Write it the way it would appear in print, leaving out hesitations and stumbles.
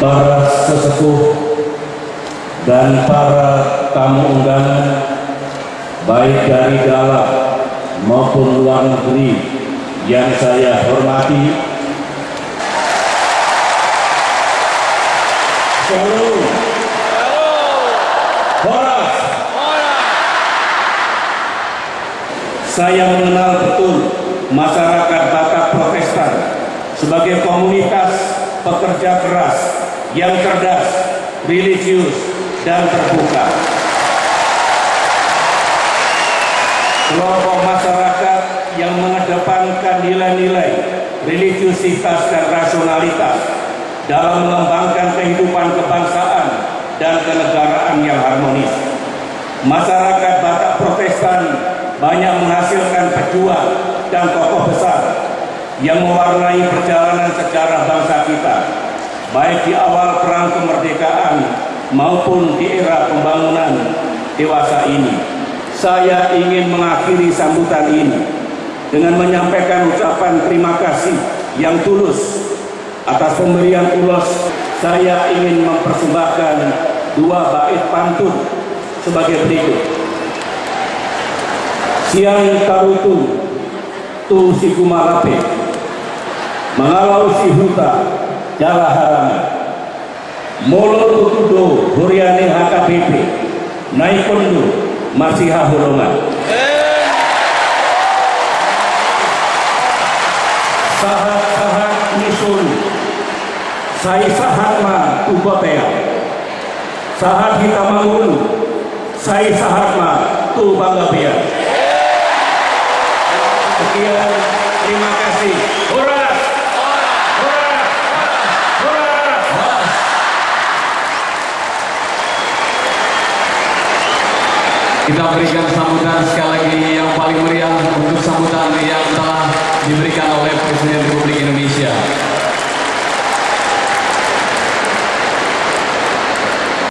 para sesepuh dan para tamu undangan, baik dari dalam maupun luar negeri yang saya hormati. Shalom. Horas. Saya mengenal betul masyarakat Batak Protestan sebagai komunitas pekerja keras yang cerdas, religius, dan terbuka. Kelompok masyarakat yang mengedepankan nilai-nilai religiusitas dan rasionalitas dalam mengembangkan kehidupan kebangsaan dan kenegaraan yang harmonis. Masyarakat Batak Protestan banyak menghasilkan pejuang dan tokoh besar yang mewarnai perjalanan sejarah bangsa kita, baik di awal perang kemerdekaan maupun di era pembangunan dewasa ini. Saya ingin mengakhiri sambutan ini dengan menyampaikan ucapan terima kasih yang tulus atas pemberian ulos. Saya ingin mempersembahkan 2 bait pantun sebagai berikut. Siang tarutu tu si kumarape, mengalau si huta jala harangan, molo tutudo huriane HKBP, naikondo masih hahulungan. Sahat-sahat nisun, saya sahat ma tubotea, sahat hitamangun, saya sahat ma tu banggapia. Sekian, terima kasih. Horas! Horas! Horas! Kita berikan sambutan sekali lagi yang paling meriah untuk sambutan yang telah diberikan oleh Presiden Republik